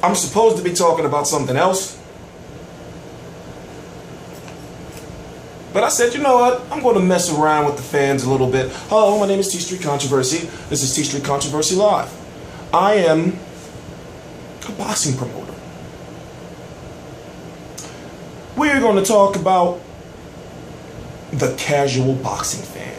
I'm supposed to be talking about something else. But I said, you know what? I'm going to mess around with the fans a little bit. Hello, my name is T Street Controversy. This is T Street Controversy Live. I am a boxing promoter. We're going to talk about the casual boxing fan.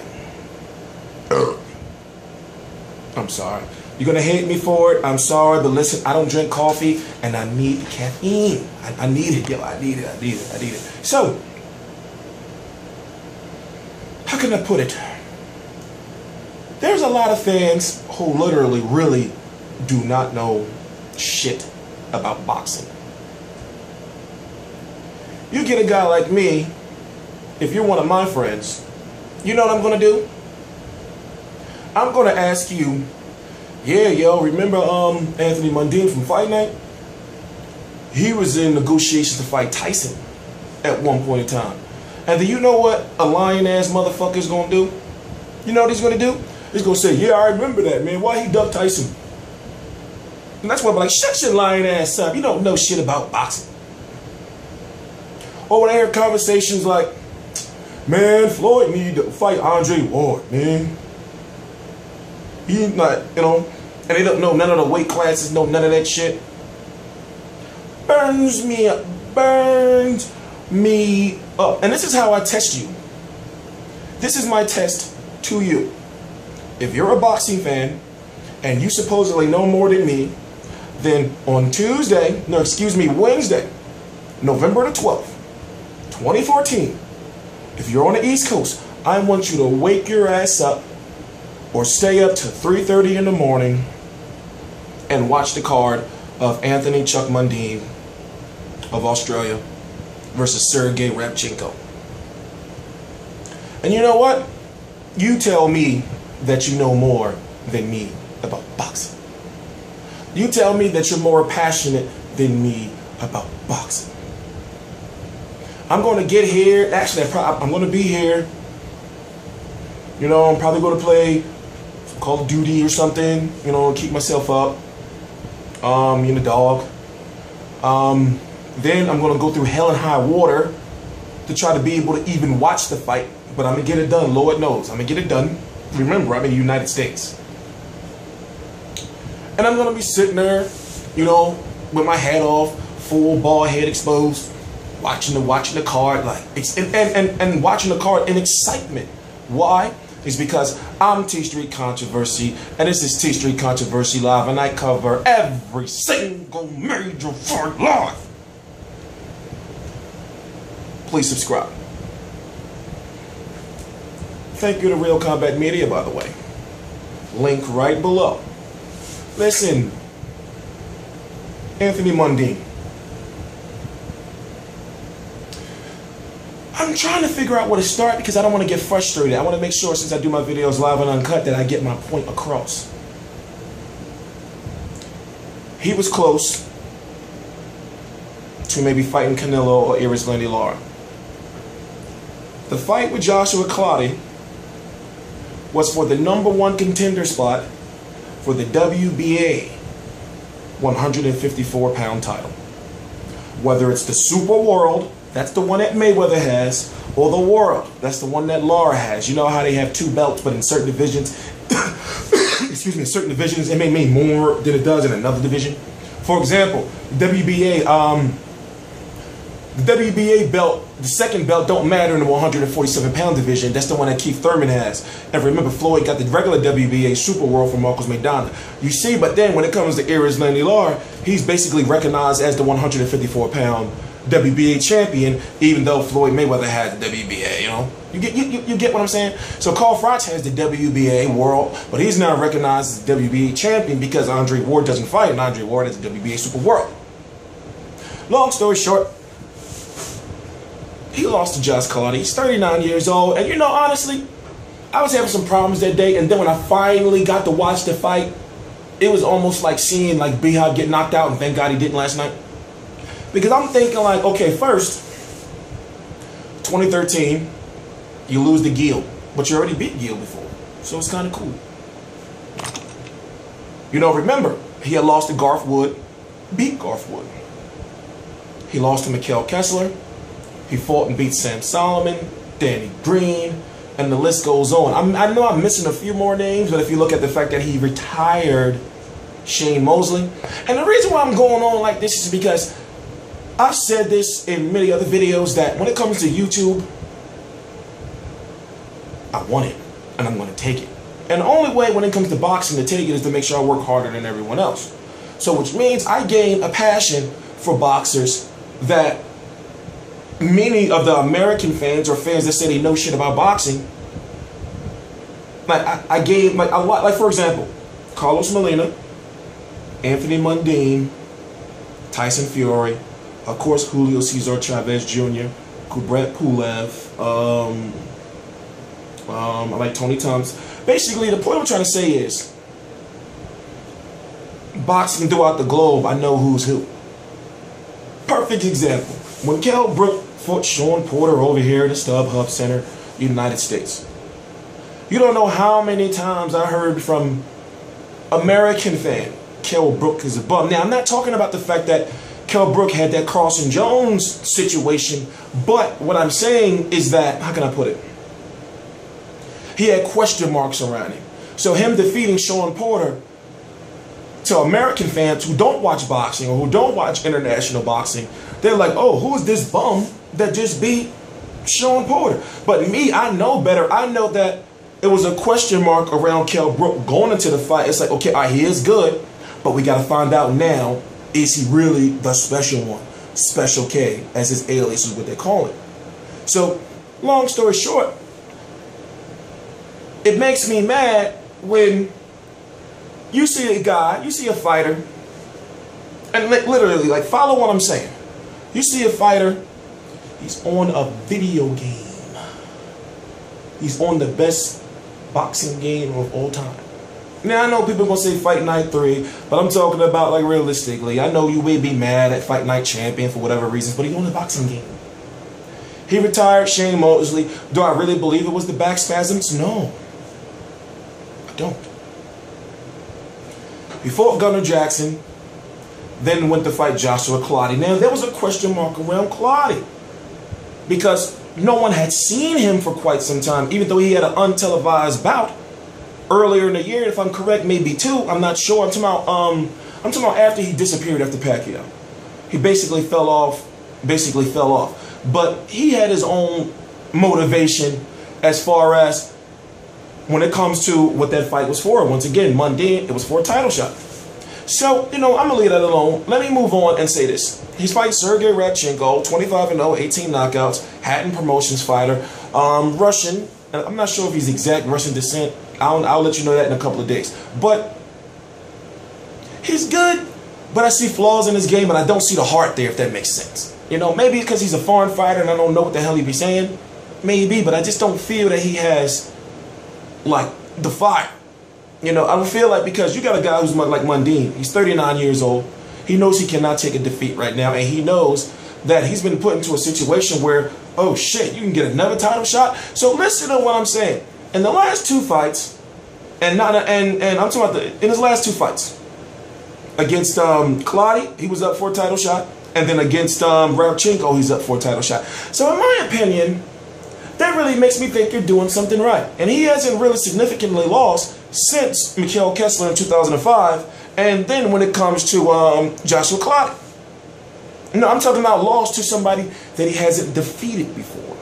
I'm sorry. You're going to hate me for it. I'm sorry, but listen, I don't drink coffee and I need caffeine. I need it, yo. I need it. So, how can I put it? There's a lot of fans who literally, really do not know shit about boxing. You get a guy like me, if you're one of my friends, you know what I'm going to do? I'm going to ask you, yeah, yo, remember Anthony Mundine from Fight Night? He was in negotiations to fight Tyson at one point in time. And do you know what a lion-ass motherfucker is going to do? You know what he's going to do? He's going to say, yeah, I remember that, man. Why he ducked Tyson? And that's why I'm like, shut your lion-ass up. You don't know shit about boxing. Or when I hear conversations like, man, Floyd need to fight Andre Ward, man. He's not, you know, and they don't know none of the weight classes, know none of that shit. Burns me up. Burns me up. And this is how I test you. This is my test to you. If you're a boxing fan and you supposedly know more than me, then on Wednesday, November the 12th, 2014, if you're on the East Coast, I want you to wake your ass up or stay up to 3:30 in the morning and watch the card of Anthony Chuck Mundine of Australia versus Sergey Rabchenko. And you know what? You tell me that you know more than me about boxing. You tell me that you're more passionate than me about boxing. I'm going to get here. Actually, I'm going to be here. You know, I'm probably going to play Call of Duty or something, you know, keep myself up. You know, dog. Then I'm going to go through hell and high water to try to be able to even watch the fight. But I'm going to get it done, Lord knows. I'm going to get it done. Remember, I'm in the United States. And I'm going to be sitting there, you know, with my hat off, full bald head exposed, watching the card, like, and watching the card in excitement. Why? It's because I'm T Street Controversy, and this is T Street Controversy Live, and I cover every single major fight live. Please subscribe. Thank you to Real Combat Media, by the way. Link right below. Listen, Anthony Mundine. I'm trying to figure out where to start because I don't want to get frustrated. I want to make sure, since I do my videos live and uncut, that I get my point across. He was close to maybe fighting Canelo or Erislandy Lara. The fight with Joshua Clottey was for the #1 contender spot for the WBA 154-pound title. Whether it's the Super World, that's the one that Mayweather has, or the World, that's the one that Lara has. You know how they have 2 belts, but in certain divisions, excuse me, in certain divisions, it may mean more than it does in another division. For example, the WBA belt, the second belt, don't matter in the 147-pound division. That's the one that Keith Thurman has. And remember, Floyd got the regular WBA Super World from Marcos Maidana. You see, but then when it comes to Erislandy Lara, he's basically recognized as the 154-pound WBA champion, even though Floyd Mayweather has the WBA, you know? You get what I'm saying? So Carl Froch has the WBA World, but he's now recognized as the WBA champion because Andre Ward doesn't fight, and Andre Ward is the WBA Super World. Long story short, he lost to Josh Clottey. He's 39 years old, and you know, honestly, I was having some problems that day, and then when I finally got to watch the fight, it was almost like seeing like B-Hop get knocked out, and thank God he didn't last night. Because I'm thinking like, okay, first, 2013, you lose to Gil, but you already beat Gil before, so it's kind of cool. You know, remember, he had lost to Garth Wood, beat Garth Wood. He lost to Mikhail Kessler. He fought and beat Sam Solomon, Danny Green, and the list goes on. I know I'm missing a few more names, but if you look at the fact that he retired Shane Mosley. And the reason why I'm going on like this is because I've said this in many other videos that when it comes to YouTube, I want it, and I'm going to take it. And the only way when it comes to boxing to take it is to make sure I work harder than everyone else. So which means I gain a passion for boxers that many of the American fans or fans that say they know shit about boxing, like I gave like a lot. Like for example, Carlos Molina, Anthony Mundine, Tyson Fury, of course Julio Cesar Chavez Jr., Kubrat Pulev, I like Tony Thomas. Basically, the point I'm trying to say is, boxing throughout the globe, I know who's who. Perfect example. When Kell Brook fought Shawn Porter over here at the StubHub Center, United States. You don't know how many times I heard from American fan, Kell Brook is a bum. Now, I'm not talking about the fact that Kell Brook had that Carson Jones situation, but what I'm saying is that, how can I put it? He had question marks around him. So him defeating Shawn Porter, to American fans who don't watch boxing or who don't watch international boxing, they're like, oh, who is this bum that just beat Shawn Porter? But me, I know better. I know that it was a question mark around Kell Brook going into the fight. It's like, okay, all right, he is good, but we got to find out now, is he really the special one? Special K, as his alias is what they call it. So, long story short, it makes me mad when you see a guy, you see a fighter, and literally, like, follow what I'm saying. You see a fighter, he's on a video game. He's on the best boxing game of all time. Now, I know people are going to say Fight Night 3, but I'm talking about, like, realistically. I know you may be mad at Fight Night Champion for whatever reasons, but he's on the boxing game. He retired Shane Mosley. Do I really believe it was the back spasms? No. I don't. He fought Gunnar Jackson, then went to fight Joshua Clottey. Now, there was a question mark around Clottey because no one had seen him for quite some time, even though he had an untelevised bout earlier in the year, if I'm correct, maybe two. I'm not sure. I'm talking about after he disappeared after Pacquiao. He basically fell off. But he had his own motivation as far as when it comes to what that fight was for. Once again, Mundine, it was for a title shot. So, you know, I'm going to leave that alone. Let me move on and say this. He's fighting Sergey Radchenko, 25-0, 18 knockouts, Hatton Promotions fighter, Russian. I'm not sure if he's exact Russian descent. I'll let you know that in a couple of days. But he's good, but I see flaws in his game, and I don't see the heart there, if that makes sense. You know, maybe because he's a foreign fighter and I don't know what the hell he be saying. Maybe, but I just don't feel that he has, like, the fire. You know, I don't feel like, because you got a guy who's like Mundine. He's 39 years old. He knows he cannot take a defeat right now, and he knows that he's been put into a situation where, oh shit, you can get another title shot. So listen to what I'm saying. In the last two fights, and I'm talking about in his last two fights, against Clottey, he was up for a title shot, and then against Radchenko, he's up for a title shot. So in my opinion, that really makes me think you're doing something right. And he hasn't really significantly lost since Mikhail Kessler in 2005, and then when it comes to Joshua Clottey. No, I'm talking about lost to somebody that he hasn't defeated before.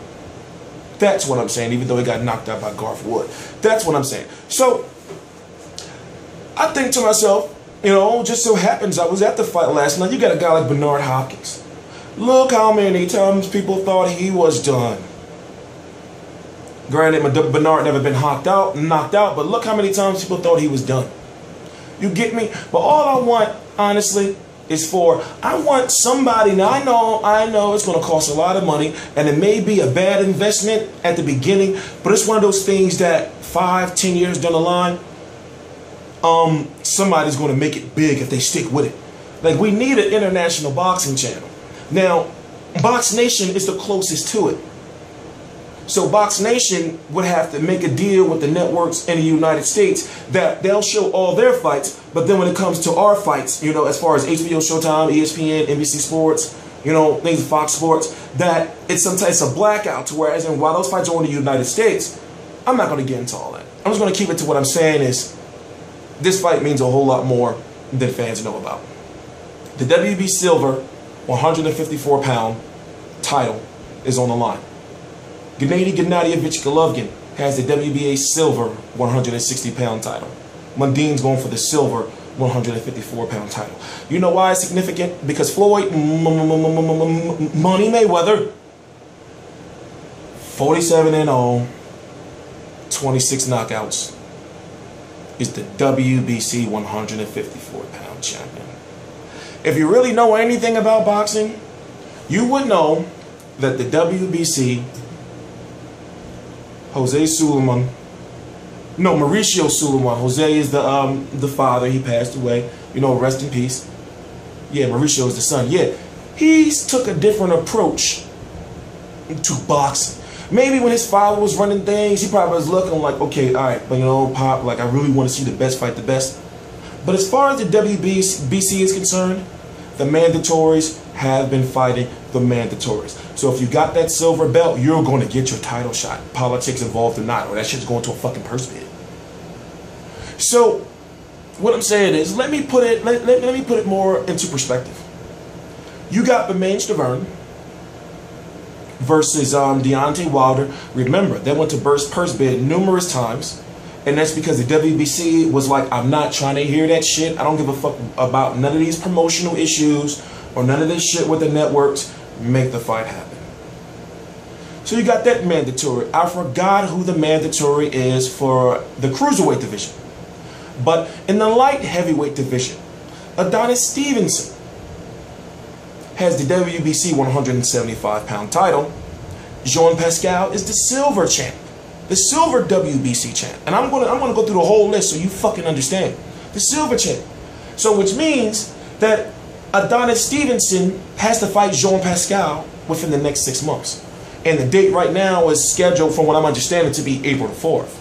That's what I'm saying, even though he got knocked out by Garth Wood. That's what I'm saying. So, I think to myself, you know, just so happens I was at the fight last night. You got a guy like Bernard Hopkins. Look how many times people thought he was done. Granted, Bernard never been knocked out, but look how many times people thought he was done. You get me? But all I want, honestly, is I want somebody. Now, I know it's going to cost a lot of money, and it may be a bad investment at the beginning, but it's one of those things that 5-10 years down the line, somebody's going to make it big if they stick with it. Like, we need an international boxing channel. Now, Box Nation is the closest to it. So Box Nation would have to make a deal with the networks in the United States that they'll show all their fights, but then when it comes to our fights, you know, as far as HBO, Showtime, ESPN, NBC Sports, you know, things Fox Sports, that it's sometimes a blackout to whereas and while those fights are in the United States, I'm not going to get into all that. I'm just going to keep it to what I'm saying is this fight means a whole lot more than fans know about. The WB Silver 154-pound title is on the line. Gennady Gennadievich Golovkin has the WBA Silver 160-pound title. Mundine's going for the Silver 154-pound title. You know why it's significant? Because Floyd Money Mayweather, 47-0, 26 knockouts, is the WBC 154-pound champion. If you really know anything about boxing, you would know that the WBC, Mauricio Sulaiman. Jose is the father. He passed away. You know, rest in peace. Yeah, Mauricio is the son. Yeah, he took a different approach to boxing. Maybe when his father was running things, he probably was looking like, okay, all right, but you know, Pop, like I really want to see the best fight the best. But as far as the WBC is concerned, the mandatories have been fighting the mandatories. So if you got that silver belt, you're going to get your title shot. Politics involved or not, or that shit's going to a fucking purse bid. So what I'm saying is, let me put it more into perspective. You got Bermane Stiverne versus Deontay Wilder. Remember, they went to purse bid numerous times, and that's because the WBC was like, I'm not trying to hear that shit. I don't give a fuck about none of these promotional issues or none of this shit with the networks. Make the fight happen. So you got that mandatory. I forgot who the mandatory is for the cruiserweight division. But in the light heavyweight division, Adonis Stevenson has the WBC 175-pound title. Jean Pascal is the silver champ, the silver WBC champ. And I'm gonna go through the whole list so you fucking understand. The silver champ. So which means that Adonis Stevenson has to fight Jean Pascal within the next 6 months. And the date right now is scheduled, from what I'm understanding, to be April the 4th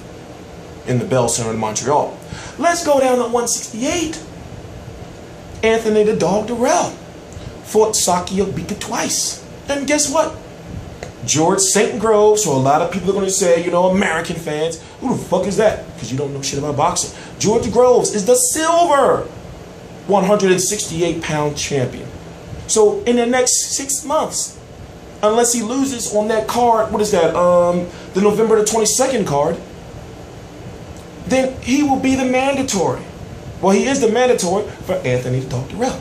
in the Bell Center in Montreal. Let's go down to 168. Anthony the Dog Durrell fought Saki Obika twice. And guess what? George St. Grove, so a lot of people are going to say, you know, American fans, who the fuck is that? Because you don't know shit about boxing. George Groves is the silver 168-pound champion. So in the next 6 months, unless he loses on that card, what is that, the November the 22nd card, then he will be the mandatory. Well, he is the mandatory for Anthony the Dog Durrell.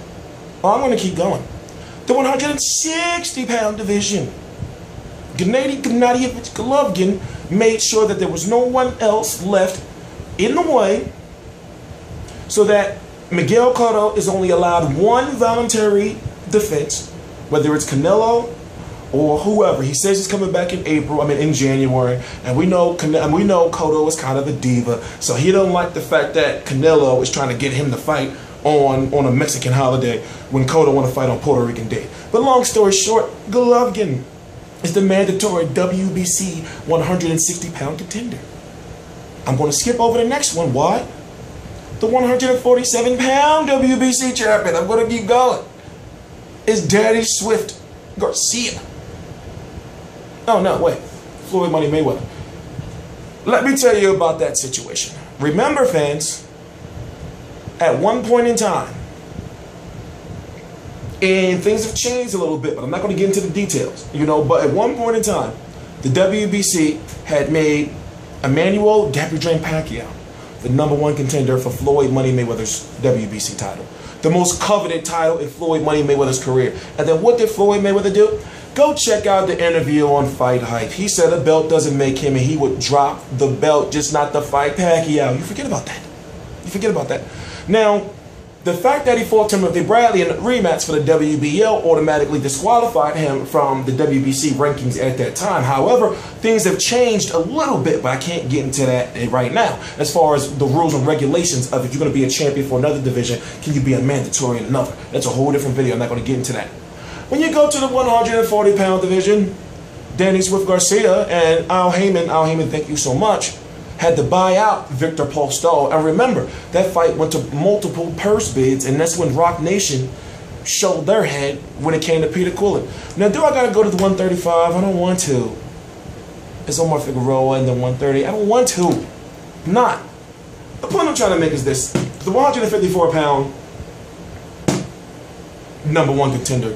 Well, I'm going to keep going. The 160-pound division. Gennady Gennadievich Golovkin made sure that there was no one else left in the way, so that Miguel Cotto is only allowed one voluntary defense, whether it's Canelo or whoever. He says he's coming back in in January, and we know Cotto is kind of a diva, so he don't like the fact that Canelo is trying to get him to fight on a Mexican holiday when Cotto want to fight on Puerto Rican Day. But long story short, Golovkin is the mandatory WBC 160-pound contender. I'm going to skip over the next one. Why? The 147-pound WBC champion, I'm going to keep going, is Daddy Swift Garcia. Oh, no, wait. Floyd Money Mayweather. Let me tell you about that situation. Remember, fans, at one point in time, and things have changed a little bit, but I'm not going to get into the details, you know, but at one point in time, the WBC had made Emmanuel Gabriel Pacquiao the #1 contender for Floyd Money Mayweather's WBC title. The most coveted title in Floyd Money Mayweather's career. And then what did Floyd Mayweather do? Go check out the interview on Fight Hype. He said a belt doesn't make him, and he would drop the belt just not to fight Pacquiao. You forget about that. You forget about that. Now, the fact that he fought Timothy Bradley in a rematch for the WBL automatically disqualified him from the WBC rankings at that time. However, things have changed a little bit, but I can't get into that right now. As far as the rules and regulations of if you're going to be a champion for another division, can you be a mandatory in another? That's a whole different video. I'm not going to get into that. When you go to the 140-pound division, Danny Swift Garcia and Al Heyman, thank you so much, had to buy out Victor Postol. And remember, that fight went to multiple purse bids, and that's when Rock Nation showed their head when it came to Peter Quillin. Now, do I gotta go to the 135? I don't want to. It's Omar Figueroa and the 130. I don't want to. I'm not. The point I'm trying to make is this. The 154-pound #1 contender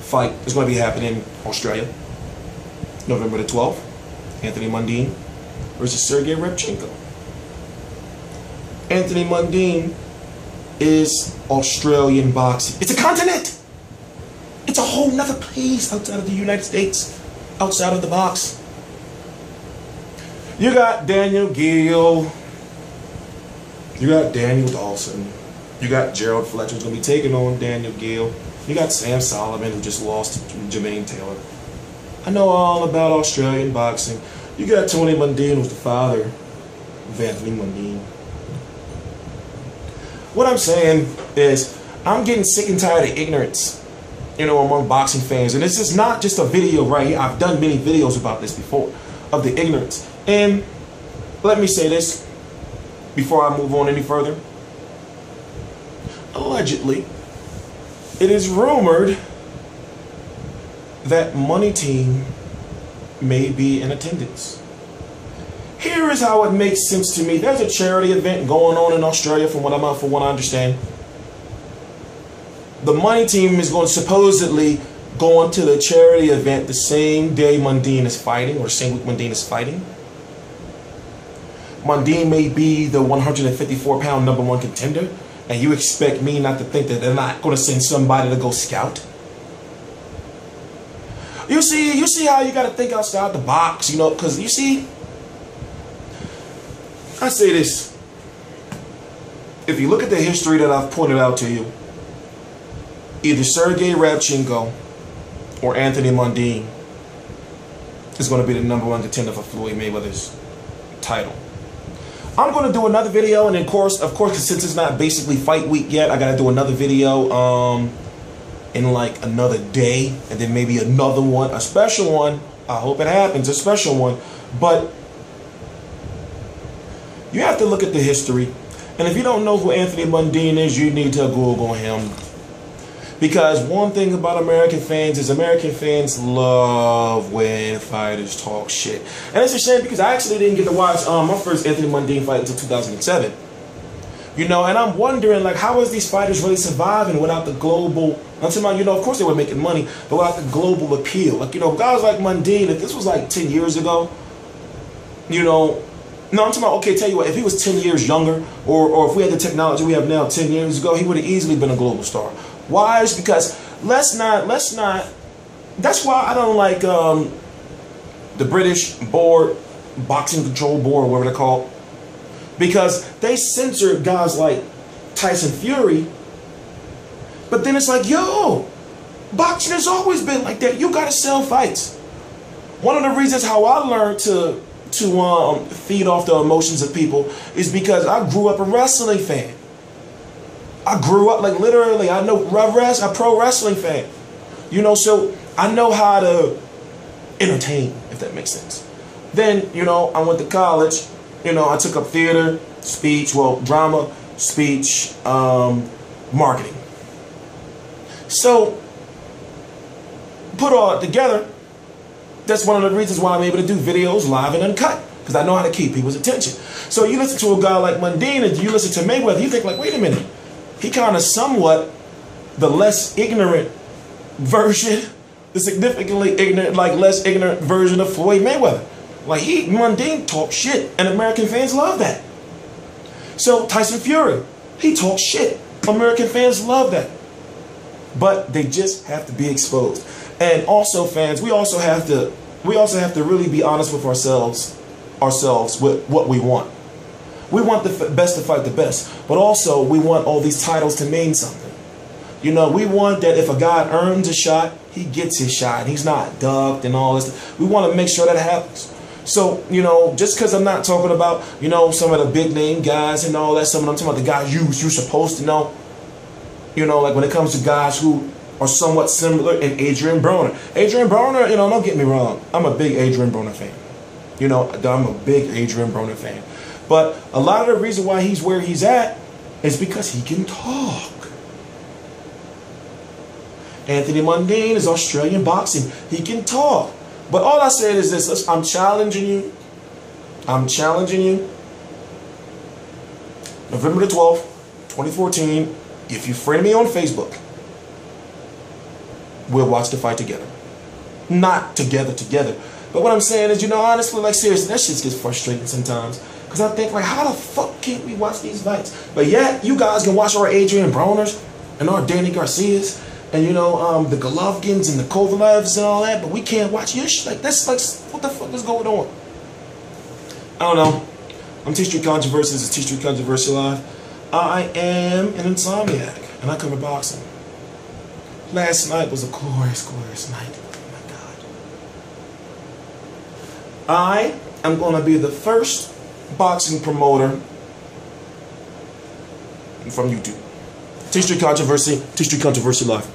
fight is going to be happening in Australia. November the 12th. Anthony Mundine versus Sergey Repchenko. Anthony Mundine is Australian boxing. It's a continent. It's a whole nother place outside of the United States, outside of the box. You got Daniel Gill. You got Daniel Dawson. You got Gerald Fletcher who's going to be taking on Daniel Gill. You got Sam Solomon who just lost to Jermaine Taylor. I know all about Australian boxing. You got Tony Mundine, who's the father of Anthony Mundine. What I'm saying is, I'm getting sick and tired of ignorance, among boxing fans. And this is not just a video right here. I've done many videos about this before, of the ignorance. And let me say this before I move on any further. Allegedly, it is rumored that Money Team may be in attendance. Here is how it makes sense to me. There's a charity event going on in Australia from what I understand. The Money Team is going to supposedly go on to the charity event the same day Mundine is fighting, or the same week Mundine is fighting. Mundine may be the 154-pound #1 contender, and you expect me not to think that they're not going to send somebody to go scout? You see how you got to think outside the box, because you see, I say this. If you look at the history that I've pointed out to you, either Sergey Repchenko or Anthony Mundine is going to be the #1 contender for Floyd Mayweather's title. I'm going to do another video, and of course, since it's not basically fight week yet, I got to do another video in like another day, and then maybe another one, a special one. I hope it happens, a special one. But you have to look at the history, and if you don't know who Anthony Mundine is, you need to Google him. Because one thing about American fans is American fans love when fighters talk shit. And it's a shame because I actually didn't get to watch my first Anthony Mundine fight until 2007. And I'm wondering, like, how is these fighters really surviving without the global, I'm talking about, of course they were making money, but without the global appeal. Like, guys like Mundine, if this was like 10 years ago, no, I'm talking about, okay, tell you what, if he was 10 years younger, or if we had the technology we have now 10 years ago, he would have easily been a global star. Why? Is because let's not, that's why I don't like the British board, Boxing Control Board, whatever they're called, because they censor guys like Tyson Fury, but then it's like, yo, boxing has always been like that. You gotta sell fights. One of the reasons how I learned to feed off the emotions of people is because I grew up a wrestling fan. I grew up, like, literally, I know a pro wrestling fan. So I know how to entertain, if that makes sense. Then, I went to college. I took up theater, speech, drama, speech, marketing. So, put all that together, that's one of the reasons why I'm able to do videos live and uncut. Because I know how to keep people's attention. So you listen to a guy like Mundine, and you listen to Mayweather, you think like, wait a minute. He kind of somewhat the less ignorant version, the significantly ignorant, like less ignorant version of Floyd Mayweather. Like Mundine talks shit, and American fans love that. So Tyson Fury, he talks shit. American fans love that. But they just have to be exposed. And also, fans, we also have to really be honest with ourselves with what we want. We want the best to fight the best, but also we want all these titles to mean something. We want that if a guy earns a shot, he gets his shot. He's not ducked and all this. We want to make sure that happens. So, just because I'm not talking about, some of the big name guys and all that stuff, I'm talking about the guys you're supposed to know. Like when it comes to guys who are somewhat similar in Adrian Broner. Adrian Broner, you know, don't get me wrong, I'm a big Adrian Broner fan. You know, I'm a big Adrian Broner fan. But a lot of the reason why he's where he's at is because he can talk. Anthony Mundine is Australian boxing. He can talk. But all I said is this, I'm challenging you. I'm challenging you. November the 12th, 2014, if you friend me on Facebook, we'll watch the fight together. Not together. But what I'm saying is, you know, honestly, like seriously, that shit gets frustrating sometimes. Because I think, like, how the fuck can't we watch these fights? But yet, you guys can watch our Adrian Broners and our Danny Garcias and, you know, the Golovkins and the Kovalevs and all that, but we can't watch your shit. Like, that's like, what the fuck is going on? I don't know. I'm T Street Controversy. This is T Street Controversy Live. I am an insomniac, and I cover boxing. Last night was a glorious, glorious night. Oh my God. I am going to be the first boxing promoter from YouTube. T Street Controversy, T Street Controversy Live.